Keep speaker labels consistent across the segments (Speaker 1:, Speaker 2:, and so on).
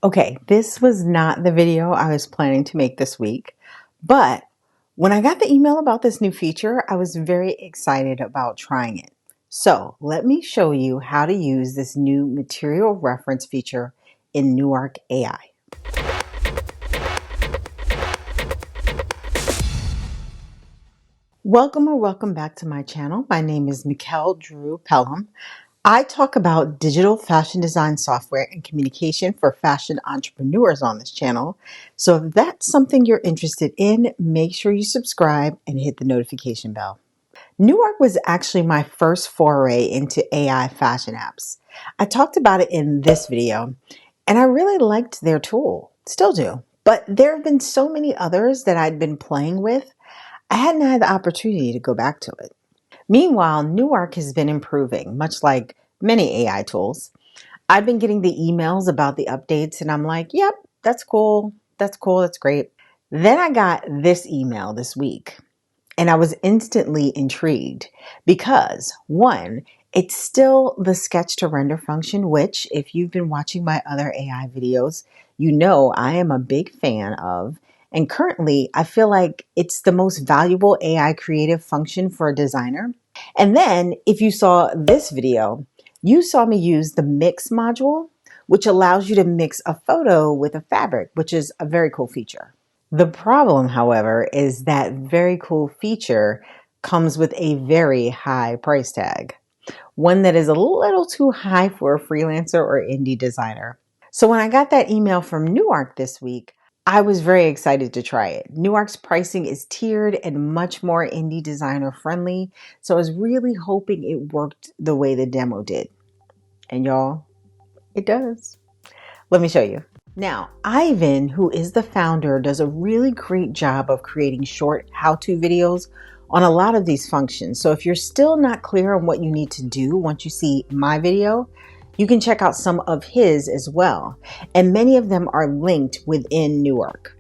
Speaker 1: Okay, this was not the video I was planning to make this week, but when I got the email about this new feature, I was very excited about trying it. So let me show you how to use this new material reference feature in NewArc AI. Welcome back to my channel. My name is Mikkel Drew Pelham. I talk about digital fashion design software and communication for fashion entrepreneurs on this channel. So if that's something you're interested in, make sure you subscribe and hit the notification bell. NewArc was actually my first foray into AI fashion apps. I talked about it in this video, and I really liked their tool, still do. But there have been so many others that I'd been playing with, I hadn't had the opportunity to go back to it. Meanwhile, NewArc has been improving, much like many AI tools. I've been getting the emails about the updates, and I'm like, yep, that's cool. That's cool. That's great. Then I got this email this week, and I was instantly intrigued because, one, it's still the sketch to render function, which, if you've been watching my other AI videos, you know I am a big fan of. And currently, I feel like it's the most valuable AI creative function for a designer. And then, if you saw this video, you saw me use the mix module, which allows you to mix a photo with a fabric, which is a very cool feature. The problem, however, is that very cool feature comes with a very high price tag, one that is a little too high for a freelancer or indie designer. So when I got that email from NewArc this week, I was very excited to try it. NewArc's pricing is tiered and much more indie designer friendly, so I was really hoping it worked the way the demo did. And y'all, it does. Let me show you. Now, Ivan, who is the founder, does a really great job of creating short how-to videos on a lot of these functions. So if you're still not clear on what you need to do once you see my video, you can check out some of his as well. And many of them are linked within NewArc.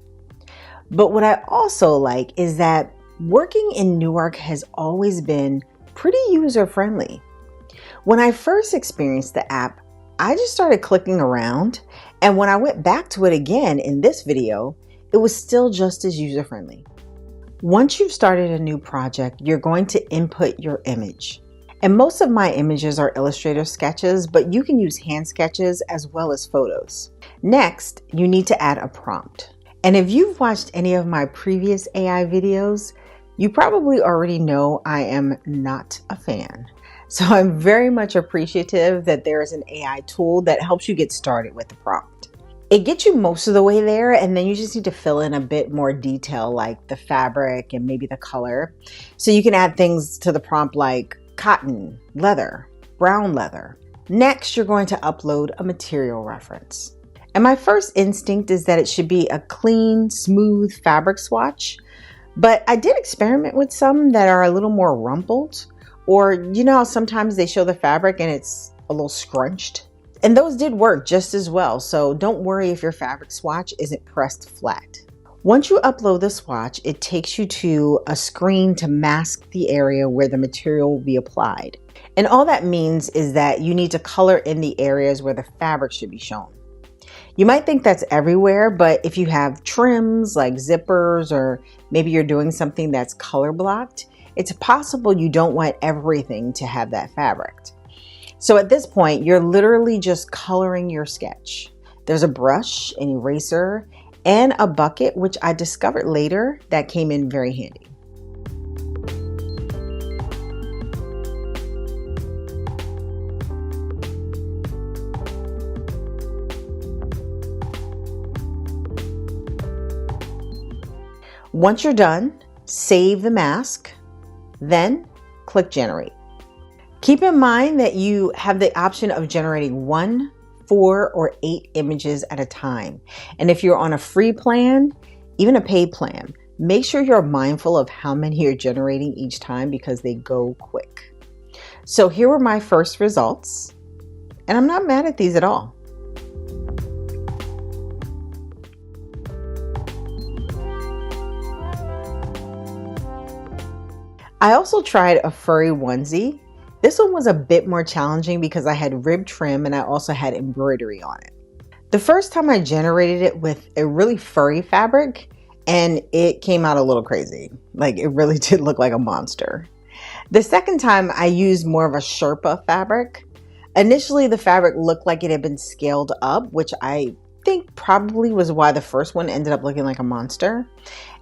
Speaker 1: But what I also like is that working in NewArc has always been pretty user-friendly. When I first experienced the app, I just started clicking around, and when I went back to it again in this video, it was still just as user-friendly. Once you've started a new project, you're going to input your image. And most of my images are Illustrator sketches, but you can use hand sketches as well as photos. Next, you need to add a prompt. And if you've watched any of my previous AI videos, you probably already know I am not a fan. So I'm very much appreciative that there is an AI tool that helps you get started with the prompt. It gets you most of the way there, and then you just need to fill in a bit more detail like the fabric and maybe the color. So you can add things to the prompt like cotton, leather, brown leather. Next, you're going to upload a material reference. And my first instinct is that it should be a clean, smooth fabric swatch, but I did experiment with some that are a little more rumpled, or you know how sometimes they show the fabric and it's a little scrunched? And those did work just as well, so don't worry if your fabric swatch isn't pressed flat. Once you upload the swatch, it takes you to a screen to mask the area where the material will be applied. And all that means is that you need to color in the areas where the fabric should be shown. You might think that's everywhere, but if you have trims like zippers, or maybe you're doing something that's color blocked, it's possible you don't want everything to have that fabric. So at this point, you're literally just coloring your sketch. There's a brush, an eraser, and a bucket, which I discovered later that came in very handy. Once you're done, save the mask, then click Generate. Keep in mind that you have the option of generating 1, 4, or 8 images at a time. And if you're on a free plan, even a paid plan, make sure you're mindful of how many you're generating each time because they go quick. So here were my first results, and I'm not mad at these at all. I also tried a furry onesie. This one was a bit more challenging because I had rib trim and I also had embroidery on it. The first time I generated it with a really furry fabric and it came out a little crazy. Like it really did look like a monster. The second time I used more of a Sherpa fabric. Initially the fabric looked like it had been scaled up, which I think probably was why the first one ended up looking like a monster.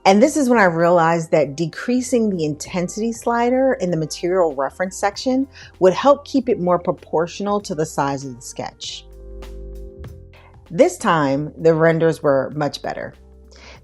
Speaker 1: And this is when I realized that decreasing the intensity slider in the material reference section would help keep it more proportional to the size of the sketch. This time, the renders were much better.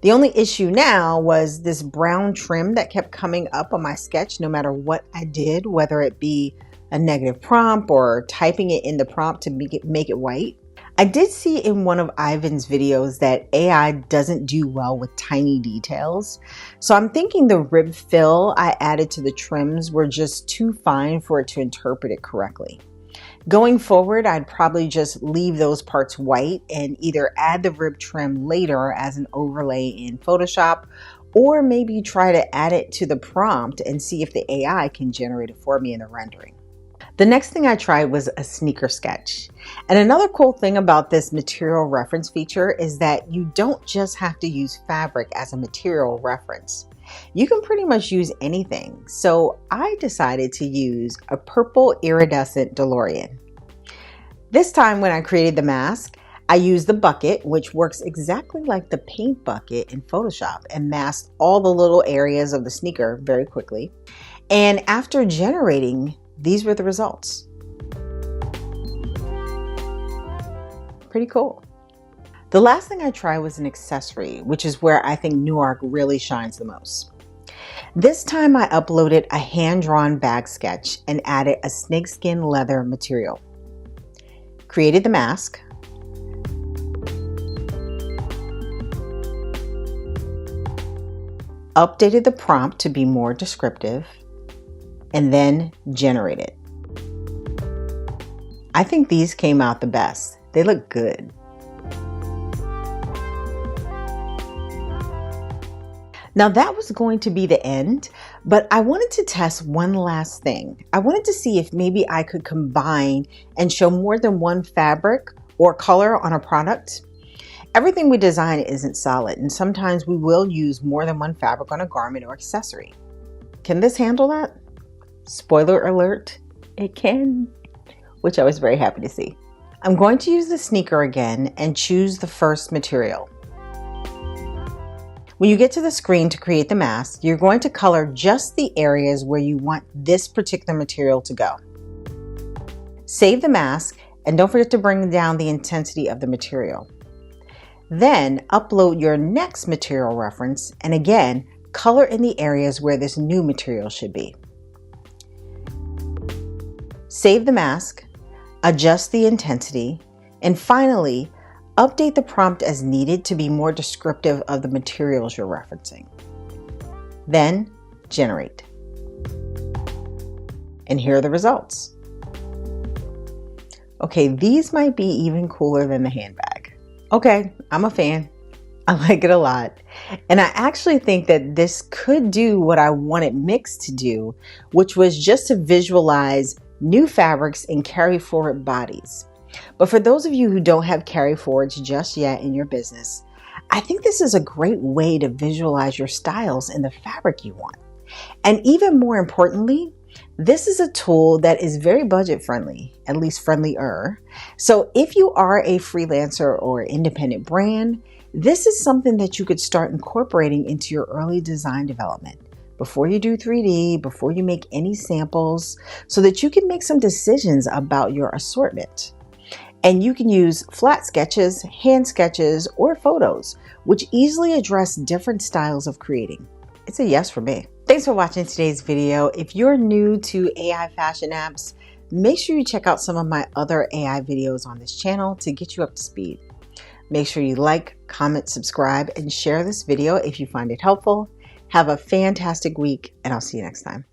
Speaker 1: The only issue now was this brown trim that kept coming up on my sketch no matter what I did, whether it be a negative prompt or typing it in the prompt to make it white. I did see in one of Ivan's videos that AI doesn't do well with tiny details. So I'm thinking the rib fill I added to the trims were just too fine for it to interpret it correctly. Going forward, I'd probably just leave those parts white and either add the rib trim later as an overlay in Photoshop, or maybe try to add it to the prompt and see if the AI can generate it for me in the rendering. The next thing I tried was a sneaker sketch. And another cool thing about this material reference feature is that you don't just have to use fabric as a material reference. You can pretty much use anything. So I decided to use a purple iridescent DeLorean. This time when I created the mask, I used the bucket, which works exactly like the paint bucket in Photoshop, and masked all the little areas of the sneaker very quickly. And after generating, these were the results. Pretty cool. The last thing I tried was an accessory, which is where I think NewArc really shines the most. This time I uploaded a hand-drawn bag sketch and added a snakeskin leather material. Created the mask. Updated the prompt to be more descriptive, and then generate it. I think these came out the best. They look good. Now that was going to be the end, but I wanted to test one last thing. I wanted to see if maybe I could combine and show more than one fabric or color on a product. Everything we design isn't solid, and sometimes we will use more than one fabric on a garment or accessory. Can this handle that? Spoiler alert, it can, which I was very happy to see. I'm going to use the sneaker again and choose the first material. When you get to the screen to create the mask, you're going to color just the areas where you want this particular material to go. Save the mask and don't forget to bring down the intensity of the material. Then upload your next material reference and again, color in the areas where this new material should be. Save the mask, adjust the intensity, and finally, update the prompt as needed to be more descriptive of the materials you're referencing. Then, generate. And here are the results. Okay, these might be even cooler than the handbag. Okay, I'm a fan. I like it a lot. And I actually think that this could do what I wanted Mix to do, which was just to visualize new fabrics and carry forward bodies. But for those of you who don't have carry forwards just yet in your business, I think this is a great way to visualize your styles and the fabric you want. And even more importantly, this is a tool that is very budget friendly, at least friendlier. So if you are a freelancer or independent brand, this is something that you could start incorporating into your early design development before you do 3D, before you make any samples, so that you can make some decisions about your assortment. And you can use flat sketches, hand sketches, or photos, which easily address different styles of creating. It's a yes for me. Thanks for watching today's video. If you're new to AI fashion apps, make sure you check out some of my other AI videos on this channel to get you up to speed. Make sure you like, comment, subscribe, and share this video if you find it helpful. Have a fantastic week, and I'll see you next time.